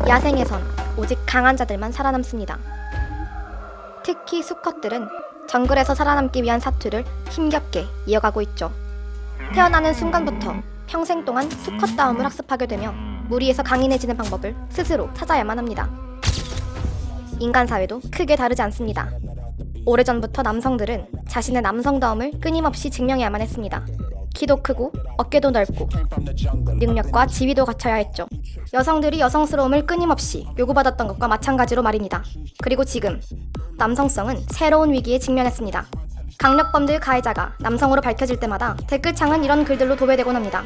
야생에선 오직 강한 자들만 살아남습니다. 특히 수컷들은 정글에서 살아남기 위한 사투를 힘겹게 이어가고 있죠. 태어나는 순간부터 평생 동안 수컷다움을 학습하게 되며 무리에서 강인해지는 방법을 스스로 찾아야만 합니다. 인간 사회도 크게 다르지 않습니다. 오래전부터 남성들은 자신의 남성다움을 끊임없이 증명해야만 했습니다. 키도 크고 어깨도 넓고 능력과 지위도 갖춰야 했죠. 여성들이 여성스러움을 끊임없이 요구받았던 것과 마찬가지로 말입니다. 그리고 지금 남성성은 새로운 위기에 직면했습니다. 강력범죄 가해자가 남성으로 밝혀질 때마다 댓글창은 이런 글들로 도배되곤 합니다.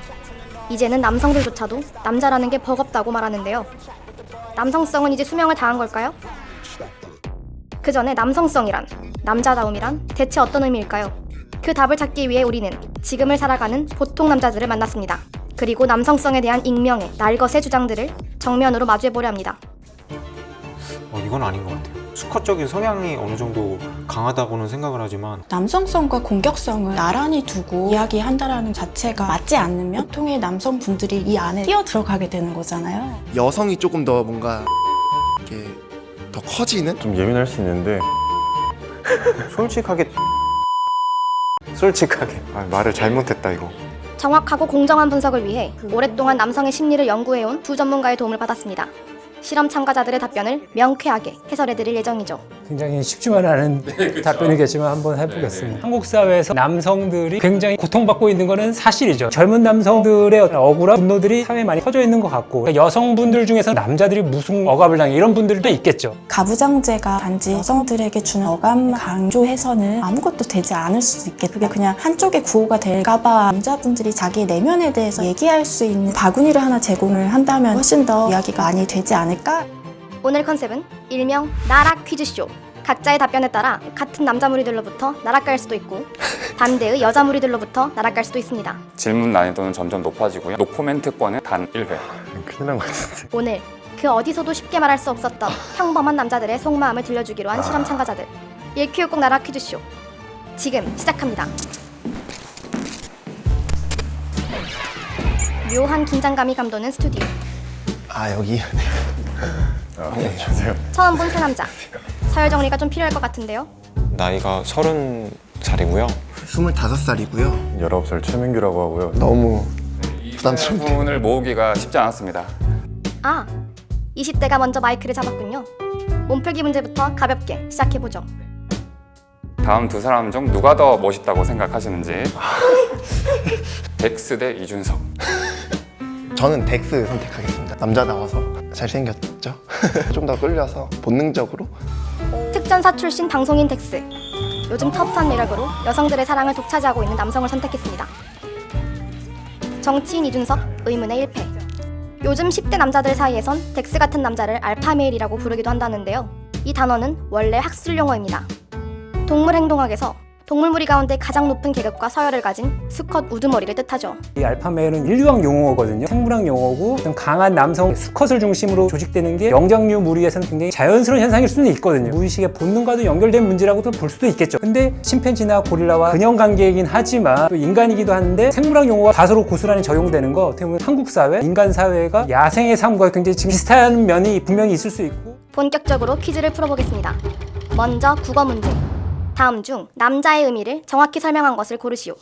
이제는 남성들조차도 남자라는 게 버겁다고 말하는데요. 남성성은 이제 수명을 다한 걸까요? 그 전에 남성성이란, 남자다움이란 대체 어떤 의미일까요? 그 답을 찾기 위해 우리는 지금을 살아가는 보통 남자들을 만났습니다. 그리고 남성성에 대한 익명의 날것의 주장들을 정면으로 마주해보려 합니다. 이건 아닌 것 같아요. 수컷적인 성향이 어느 정도 강하다고는 생각을 하지만 남성성과 공격성을 나란히 두고 이야기한다라는 자체가 맞지 않으면 보통의 남성분들이 이 안에 뛰어 들어가게 되는 거잖아요. 여성이 조금 더 뭔가 이렇게 더 커지는? 좀 예민할 수 있는데 솔직하게 말을 잘못했다 이거. 정확하고 공정한 분석을 위해 오랫동안 남성의 심리를 연구해온 두 전문가의 도움을 받았습니다. 실험 참가자들의 답변을 명쾌하게 해설해드릴 예정이죠. 굉장히 쉽지만 않은 답변이겠지만 한번 해보겠습니다. 한국 사회에서 남성들이 굉장히 고통받고 있는 것은 사실이죠. 젊은 남성들의 억울한 분노들이 사회에 많이 퍼져 있는 것 같고, 그러니까 여성분들 중에서 남자들이 무슨 억압을 당해 이런 분들도 있겠죠. 가부장제가 단지 여성들에게 주는 어감 강조해서는 아무것도 되지 않을 수도 있겠고, 그게 그냥 한쪽의 구호가 될까봐 남자분들이 자기 내면에 대해서 얘기할 수 있는 바구니를 하나 제공을 한다면 훨씬 더 이야기가 많이 되지 않을까? 오늘 컨셉은 일명 나락 퀴즈쇼. 각자의 답변에 따라 같은 남자 무리들로부터 나락갈 수도 있고 반대의 여자 무리들로부터 나락갈 수도 있습니다. 질문 난이도는 점점 높아지고요. 노코멘트권은 단 1회. 큰일 난 것 같은데. 오늘 그 어디서도 쉽게 말할 수 없었던 평범한 남자들의 속마음을 들려주기로 한 실험 참가자들 1Q60 나락 퀴즈쇼 지금 시작합니다. 묘한 긴장감이 감도는 스튜디오. 여기 안녕하세요. 처음 본 새 남자. 서열 정리가 좀 필요할 것 같은데요. 나이가 30살이고요. 25살이고요. 19살 최민규라고 하고요. 너무 부담스럽네요. 분을 모으기가 쉽지 않았습니다. 20대가 먼저 마이크를 잡았군요. 몸풀기 문제부터 가볍게 시작해보죠. 다음 두 사람 중 누가 더 멋있다고 생각하시는지. 덱스 대 이준석. 저는 덱스 선택하겠습니다. 남자다워서 잘생겼죠? 좀 더 끌려서 본능적으로. 특전사 출신 방송인 덱스. 요즘 터프한 매력으로 여성들의 사랑을 독차지하고 있는 남성을 선택했습니다. 정치인 이준석, 의문의 1패. 요즘 10대 남자들 사이에선 덱스 같은 남자를 알파메일이라고 부르기도 한다는데요. 이 단어는 원래 학술 용어입니다. 동물행동학에서 동물무리 가운데 가장 높은 계급과 서열을 가진 수컷 우두머리를 뜻하죠. 이 알파메일은 인류학 용어거든요. 생물학 용어고 좀 강한 남성 수컷을 중심으로 조직되는 게 영장류 무리에서는 굉장히 자연스러운 현상일 수는 있거든요. 무의식의 본능과도 연결된 문제라고도 볼 수도 있겠죠. 근데 침팬지나 고릴라와 근형 관계이긴 하지만 또 인간이기도 한데 생물학 용어가 다소로 고스란히 적용되는 거 어떻게 보면 한국 사회, 인간 사회가 야생의 삶과 굉장히 비슷한 면이 분명히 있을 수 있고. 본격적으로 퀴즈를 풀어보겠습니다. 먼저 국어 문제. 다음 중 남자의 의미를 정확히 설명한 것을 고르시오.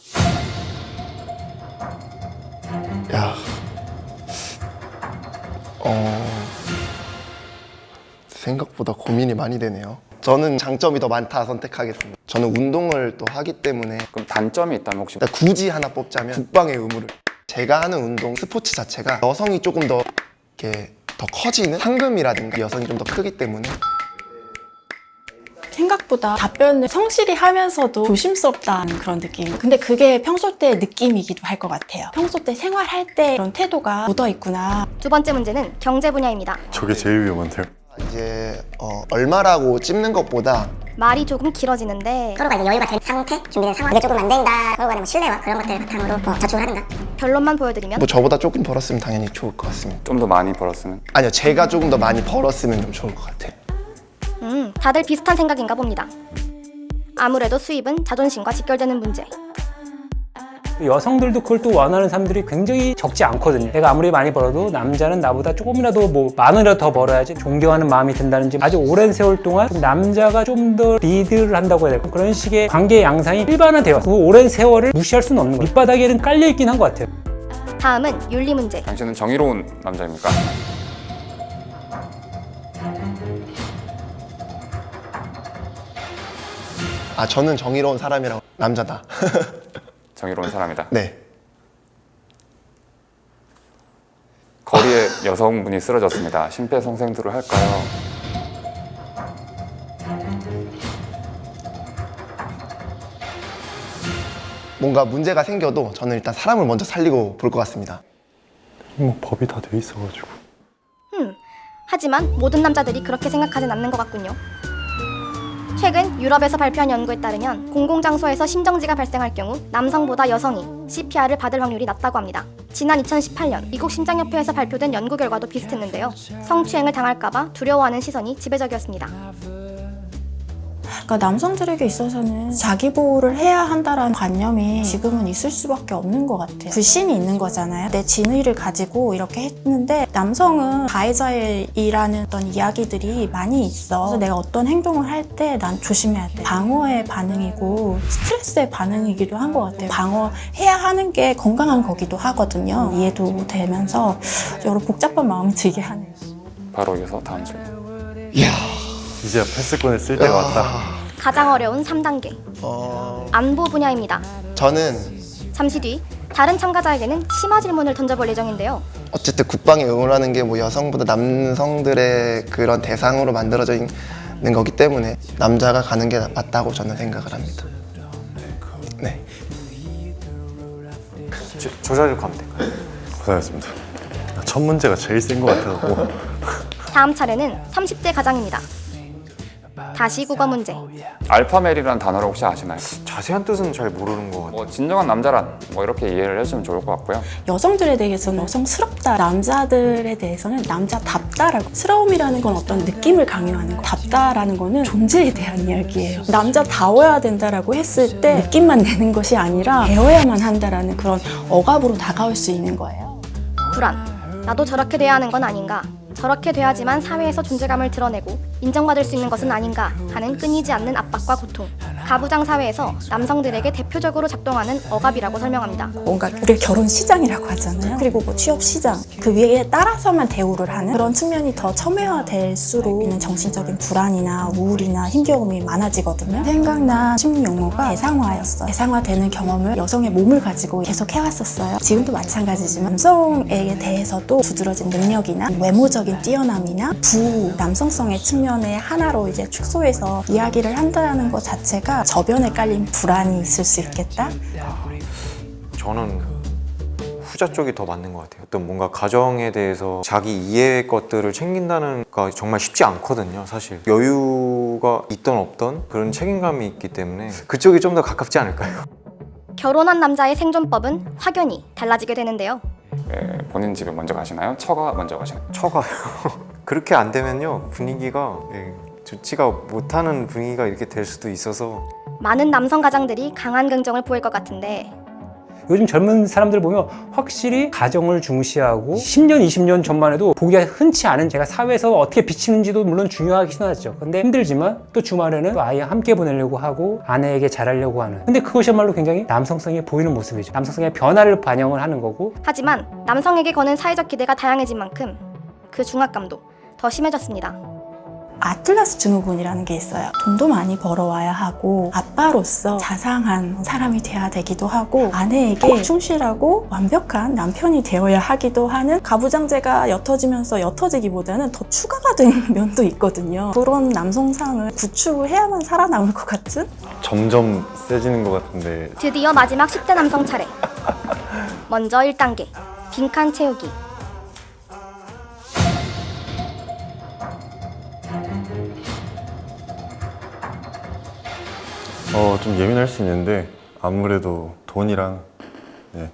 생각보다 고민이 많이 되네요. 저는 장점이 더 많다 선택하겠습니다. 저는 운동을 또 하기 때문에 그럼 단점이 있다면 혹시 일단 굳이 하나 뽑자면 국방의 의무를. 제가 하는 운동, 스포츠 자체가 여성이 조금 더 이렇게 더 커지는 상금이라든가 여성이 좀 더 크기 때문에 생각보다 답변을 성실히 하면서도 조심스럽다는 그런 느낌. 근데 그게 평소 때 느낌이기도 할 것 같아요. 평소 때 생활할 때 그런 태도가 묻어있구나. 두 번째 문제는 경제 분야입니다. 저게 제일 위험한데요. 이제 얼마라고 찝는 것보다 말이 조금 길어지는데 서로가 이제 여유가 된 상태, 준비된 상황, 이게 조금 안 된다, 서로 간의 신뢰와 그런 것들 바탕으로 저축을 하든가. 결론만 보여드리면 뭐 저보다 조금 벌었으면 당연히 좋을 것 같습니다. 좀 더 많이 벌었으면. 아니요, 제가 조금 더 많이 벌었으면 좀 좋을 것 같아요. 다들 비슷한 생각인가 봅니다. 아무래도 수입은 자존심과 직결되는 문제. 여성들도 그걸 또 원하는 사람들이 굉장히 적지 않거든요. 내가 아무리 많이 벌어도 남자는 나보다 조금이라도 뭐 10,000원이라도 더 벌어야지 존경하는 마음이 든다는지, 아주 오랜 세월 동안 남자가 좀 더 리드를 한다고 해야 될까, 그런 식의 관계 양상이 일반화되어 그 오랜 세월을 무시할 수는 없는 거예요. 밑바닥에는 깔려있긴 한 것 같아요. 다음은 윤리 문제. 당신은 정의로운 남자입니까? 아, 저는 정의로운 사람이라고. 남자다. 정의로운 사람이다. 네. 거리에 여성분이 쓰러졌습니다. 심폐소생술을 할까요? 뭔가 문제가 생겨도 저는 일단 사람을 먼저 살리고 볼 것 같습니다. 뭐 법이 다 돼 있어가지고. 하지만 모든 남자들이 그렇게 생각하진 않는 것 같군요. 최근 유럽에서 발표한 연구에 따르면 공공장소에서 심정지가 발생할 경우 남성보다 여성이 CPR을 받을 확률이 낮다고 합니다. 지난 2018년 미국 심장협회에서 발표된 연구 결과도 비슷했는데요. 성추행을 당할까봐 두려워하는 시선이 지배적이었습니다. 그러니까 남성들에게 있어서는 자기 보호를 해야 한다라는 관념이 지금은 있을 수밖에 없는 것 같아요. 불신이 있는 거잖아요. 내 진의를 가지고 이렇게 했는데 남성은 가해자이라는 어떤 이야기들이 많이 있어. 그래서 내가 어떤 행동을 할 때 난 조심해야 돼. 방어의 반응이고 스트레스의 반응이기도 한 것 같아요. 방어해야 하는 게 건강한 거기도 하거든요. 이해도 되면서 여러 복잡한 마음이 들게 하네요. 바로 이어서 다음 질문. 이야. 이제야 패스권을 쓸 때가 왔다. 가장 어려운 3단계. 안보 분야입니다. 저는 잠시 뒤 다른 참가자에게는 심화 질문을 던져볼 예정인데요. 어쨌든 국방에 응원하는 게 뭐 여성보다 남성들의 그런 대상으로 만들어져 있는 거기 때문에 남자가 가는 게 맞다고 저는 생각을 합니다. 네. 저 자리로 가면 될까요? 고생하셨습니다. 첫 문제가 제일 센 것 같아서. 다음 차례는 30대 가장입니다. 다시 국어 문제. 알파멜이라는 단어를 혹시 아시나요? 자세한 뜻은 잘 모르는 것 같아요. 뭐 진정한 남자란 뭐 이렇게 이해를 해주면 좋을 것 같고요. 여성들에 대해서는 여성스럽다, 남자들에 대해서는 남자답다라고. 스러움이라는 건 어떤 느낌을 강요하는 거, 답다라는 거는 존재에 대한 이야기예요. 남자다워야 된다라고 했을 때 느낌만 내는 것이 아니라 배워야만 한다라는 그런 억압으로 다가올 수 있는 거예요. 불안. 나도 저렇게 돼야 하는 건 아닌가? 저렇게 돼야지만 사회에서 존재감을 드러내고 인정받을 수 있는 것은 아닌가 하는 끊이지 않는 압박과 고통. 가부장 사회에서 남성들에게 대표적으로 작동하는 억압이라고 설명합니다. 뭔가 우리가 결혼 시장이라고 하잖아요. 그리고 뭐 취업 시장, 그 위에 따라서만 대우를 하는 그런 측면이 더 첨예화될수록 있는 정신적인 불안이나 우울이나 힘겨움이 많아지거든요. 생각난 심리 용어가 대상화였어요. 대상화되는 경험을 여성의 몸을 가지고 계속 해왔었어요. 지금도 마찬가지지만 남성에 대해서도 두드러진 능력이나 외모적인 뛰어남이나 남성성의 측면의 하나로 이제 축소해서 이야기를 한다는 것 자체가 저변에 깔린 불안이 있을 수 있겠다? 저는 후자 쪽이 더 맞는 것 같아요. 어떤 뭔가 가정에 대해서 자기 이해의 것들을 챙긴다는 거 정말 쉽지 않거든요, 사실. 여유가 있던 없던 그런 책임감이 있기 때문에 그쪽이 좀 더 가깝지 않을까요? 결혼한 남자의 생존법은 확연히 달라지게 되는데요. 네, 본인 집에 먼저 가시나요? 처가 먼저 가시나요? 처가요. 그렇게 안 되면요, 분위기가 좋지가 못하는 분위기가 이렇게 될 수도 있어서. 많은 남성 가장들이 강한 긍정을 보일 것 같은데 요즘 젊은 사람들 보면 확실히 가정을 중시하고 10년, 20년 전만 해도 보기가 흔치 않은, 제가 사회에서 어떻게 비치는지도 물론 중요하긴 하죠. 근데 힘들지만 또 주말에는 또 아이 함께 보내려고 하고 아내에게 잘하려고 하는, 근데 그것이야말로 굉장히 남성성이 보이는 모습이죠. 남성성의 변화를 반영을 하는 거고. 하지만 남성에게 거는 사회적 기대가 다양해진 만큼 그 중압감도 더 심해졌습니다. 아틀라스 증후군이라는 게 있어요. 돈도 많이 벌어와야 하고 아빠로서 자상한 사람이 돼야 되기도 하고 아내에게 충실하고 완벽한 남편이 되어야 하기도 하는, 가부장제가 옅어지면서 옅어지기보다는 더 추가가 된 면도 있거든요. 그런 남성상을 구축을 해야만 살아남을 것 같은? 점점 세지는 것 같은데. 드디어 마지막 10대 남성 차례. 먼저 1단계 빈칸 채우기. 좀 예민할 수 있는데 아무래도 돈이랑. 네.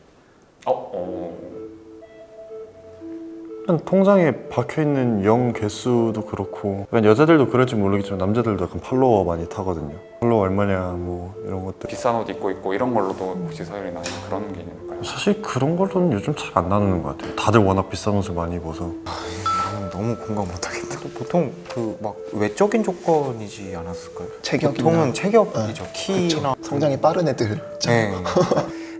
일단 통장에 박혀있는 영 개수도 그렇고 약간 여자들도 그럴지 모르겠지만 남자들도 약간 팔로워 많이 타거든요. 팔로워 얼마냐 뭐 이런 것들. 비싼 옷 입고 있고 이런 걸로도 혹시 서열이 나는 그런 개념일까요? 사실 그런 걸로는 요즘 잘 안 나누는 것 같아요. 다들 워낙 비싼 옷을 많이 입어서. 나는 너무 공감 못하겠다. 보통 그 막 외적인 조건이지 않았을까요? 체격이나. 보통은 체격이죠. 키나. 성장이 빠른 애들. 네.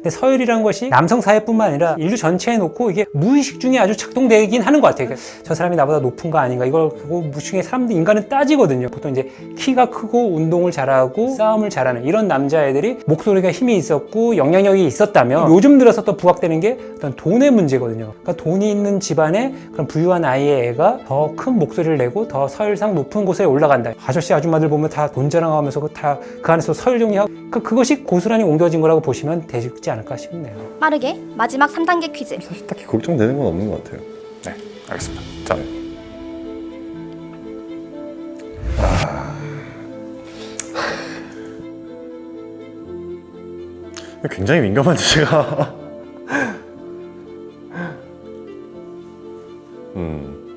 근데 서열이란 것이 남성 사회뿐만 아니라 인류 전체에 놓고 이게 무의식 중에 아주 작동되긴 하는 것 같아요. 그러니까 저 사람이 나보다 높은 거 아닌가 이걸 보고 무의식에 사람들 인간은 따지거든요. 보통 이제 키가 크고 운동을 잘하고 싸움을 잘하는 이런 남자애들이 목소리가 힘이 있었고 영향력이 있었다면 요즘 들어서 또 부각되는 게 어떤 돈의 문제거든요. 그러니까 돈이 있는 집안에 그런 부유한 아이의 애가 더 큰 목소리를 내고 더 서열상 높은 곳에 올라간다. 아저씨 아줌마들 보면 다 돈 자랑하면서 다 그 안에서 서열 정리하고 그것이 고스란히 옮겨진 거라고 보시면 되지 않을까 싶네요. 빠르게 마지막 3단계 퀴즈. 사실 딱히 걱정되는 건 없는 것 같아요. 네, 알겠습니다. 자, 굉장히 민감한 주제가.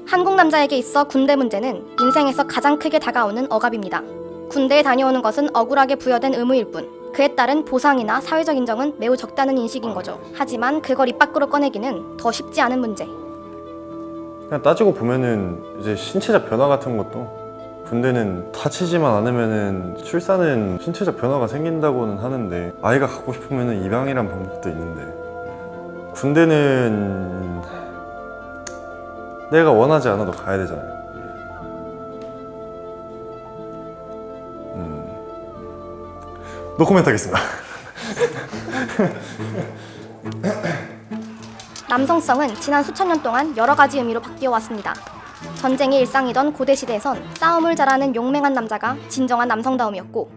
한국 남자에게 있어 군대 문제는 인생에서 가장 크게 다가오는 억압입니다. 군대에 다녀오는 것은 억울하게 부여된 의무일 뿐 그에 따른 보상이나 사회적 인정은 매우 적다는 인식인 거죠. 하지만 그걸 입 밖으로 꺼내기는 더 쉽지 않은 문제. 그냥 따지고 보면은 이제 신체적 변화 같은 것도 군대는 다치지만 않으면은 출산은 신체적 변화가 생긴다고는 하는데 아이가 갖고 싶으면은 입양이란 방법도 있는데 군대는 내가 원하지 않아도 가야 되잖아요. 노코멘트 하겠습니다. 남성성은 지난 수천 년 동안 여러 가지 의미로 바뀌어 왔습니다. 전쟁이 일상이던 고대 시대에선 싸움을 잘하는 용맹한 남자가 진정한 남성다움이었고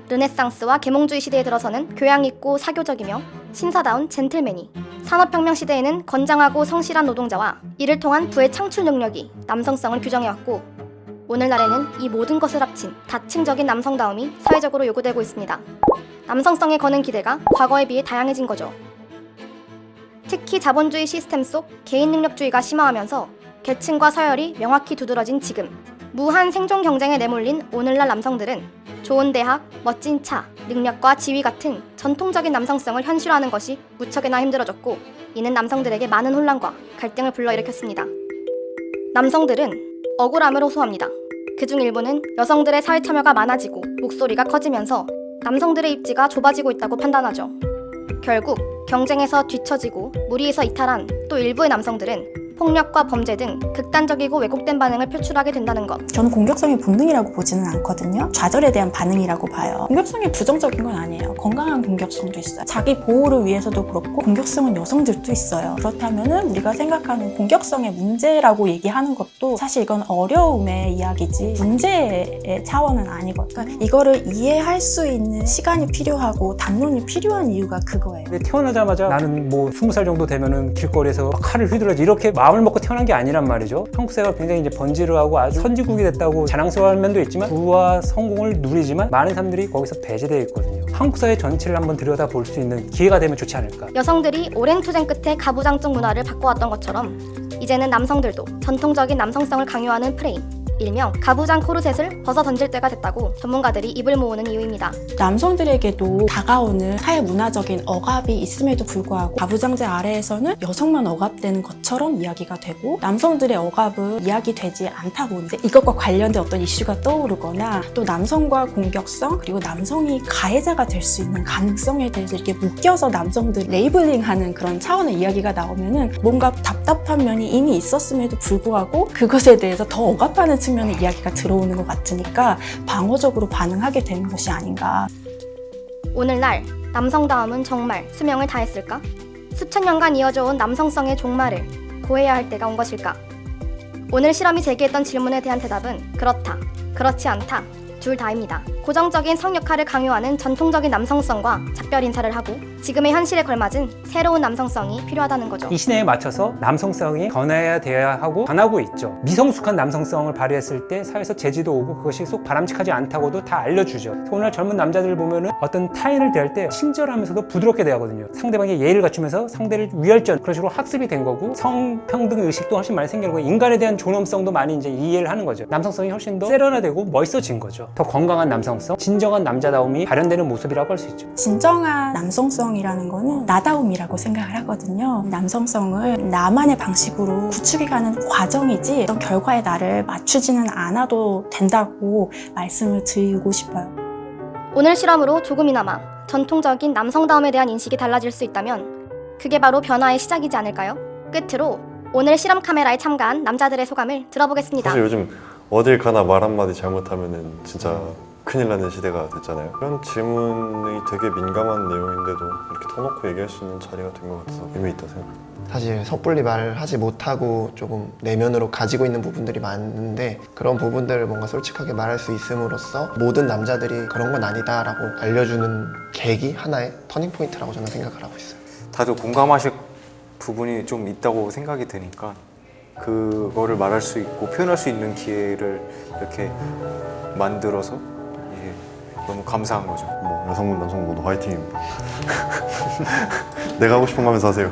르네상스와 계몽주의 시대에 들어서는 교양 있고 사교적이며 신사다운 젠틀맨이 산업혁명 시대에는 건장하고 성실한 노동자와 이를 통한 부의 창출 능력이 남성성을 규정해왔고 오늘날에는 이 모든 것을 합친 다층적인 남성다움이 사회적으로 요구되고 있습니다. 남성성에 거는 기대가 과거에 비해 다양해진 거죠. 특히 자본주의 시스템 속 개인 능력주의가 심화하면서 계층과 서열이 명확히 두드러진 지금 무한 생존 경쟁에 내몰린 오늘날 남성들은 좋은 대학, 멋진 차, 능력과 지위 같은 전통적인 남성성을 현실화하는 것이 무척이나 힘들어졌고 이는 남성들에게 많은 혼란과 갈등을 불러일으켰습니다. 남성들은 억울함을 호소합니다. 그중 일부는 여성들의 사회 참여가 많아지고 목소리가 커지면서 남성들의 입지가 좁아지고 있다고 판단하죠. 결국 경쟁에서 뒤처지고 무리에서 이탈한 또 일부의 남성들은 폭력과 범죄 등 극단적이고 왜곡된 반응을 표출하게 된다는 것. 저는 공격성이 본능이라고 보지는 않거든요. 좌절에 대한 반응이라고 봐요. 공격성이 부정적인 건 아니에요. 건강한 공격성도 있어요. 자기 보호를 위해서도 그렇고 공격성은 여성들도 있어요. 그렇다면 우리가 생각하는 공격성의 문제라고 얘기하는 것도 사실 이건 어려움의 이야기지 문제의 차원은 아니거든요. 그러니까 이거를 이해할 수 있는 시간이 필요하고 담론이 필요한 이유가 그거예요. 근데 태어나자마자 나는 뭐 20살 정도 되면은 길거리에서 막 칼을 휘둘러지 이렇게 마음을 먹고 태어난 게 아니란 말이죠. 한국 사회가 굉장히 이제 번지르하고 아주 선진국이 됐다고 자랑스러워하는 면도 있지만 부와 성공을 누리지만 많은 사람들이 거기서 배제되어 있거든요. 한국 사회 전체를 한번 들여다볼 수 있는 기회가 되면 좋지 않을까. 여성들이 오랜 투쟁 끝에 가부장적 문화를 바꿔왔던 것처럼 이제는 남성들도 전통적인 남성성을 강요하는 프레임 일명 가부장 코르셋을 벗어 던질 때가 됐다고 전문가들이 입을 모으는 이유입니다. 남성들에게도 다가오는 사회 문화적인 억압이 있음에도 불구하고 가부장제 아래에서는 여성만 억압되는 것처럼 이야기가 되고 남성들의 억압은 이야기되지 않다고 이제 이것과 관련된 어떤 이슈가 떠오르거나 또 남성과 공격성 그리고 남성이 가해자가 될 수 있는 가능성에 대해서 이렇게 묶여서 남성들 레이블링하는 그런 차원의 이야기가 나오면은 뭔가 답답한 면이 이미 있었음에도 불구하고 그것에 대해서 더 억압하는 측면의 이야기가 들어오는 것 같으니까 방어적으로 반응하게 되는 것이 아닌가. 오늘날 남성다움은 정말 수명을 다했을까? 수천 년간 이어져온 남성성의 종말을 고해야 할 때가 온 것일까? 오늘 실험이 제기했던 질문에 대한 대답은 그렇다, 그렇지 않다, 둘 다입니다. 고정적인 성 역할을 강요하는 전통적인 남성성과 작별 인사를 하고 지금의 현실에 걸맞은 새로운 남성성이 필요하다는 거죠. 이 시대에 맞춰서 남성성이 변해야 돼야 하고 변하고 있죠. 미성숙한 남성성을 발휘했을 때 사회에서 제지도 오고 그것이 속 바람직하지 않다고도 다 알려주죠. 오늘 젊은 남자들을 보면은 어떤 타인을 대할 때 친절하면서도 부드럽게 대하거든요. 상대방의 예의를 갖추면서 상대를 위할 줄 그런 식으로 학습이 된 거고 성평등 의식도 훨씬 많이 생기는 거고 인간에 대한 존엄성도 많이 이제 이해를 하는 거죠. 남성성이 훨씬 더 세련화되고 멋있어진 거죠. 더 건강한 남성성, 진정한 남자다움이 발현되는 모습이라고 할 수 있죠. 진정한 남성성이라는 거는 나다움이라고 생각을 하거든요. 남성성을 나만의 방식으로 구축해가는 과정이지 어떤 결과에 나를 맞추지는 않아도 된다고 말씀을 드리고 싶어요. 오늘 실험으로 조금이나마 전통적인 남성다움에 대한 인식이 달라질 수 있다면 그게 바로 변화의 시작이지 않을까요? 끝으로 오늘 실험 카메라에 참가한 남자들의 소감을 들어보겠습니다. 사실 요즘 어딜 가나 말 한마디 잘못하면은 진짜 큰일 나는 시대가 됐잖아요. 이런 질문이 되게 민감한 내용인데도 이렇게 터놓고 얘기할 수 있는 자리가 된 것 같아서 의미 있다 생각합니다. 사실 섣불리 말하지 못하고 조금 내면으로 가지고 있는 부분들이 많은데 그런 부분들을 뭔가 솔직하게 말할 수 있음으로써 모든 남자들이 그런 건 아니다라고 알려주는 계기 하나의 터닝포인트라고 저는 생각을 하고 있어요. 다들 공감하실 부분이 좀 있다고 생각이 드니까 그거를 말할 수 있고 표현할 수 있는 기회를 이렇게 만들어서 이게 너무 감사한 거죠. 뭐 여성분 남성분 모두 화이팅입니다. 내가 하고 싶은 거 하면서 하세요.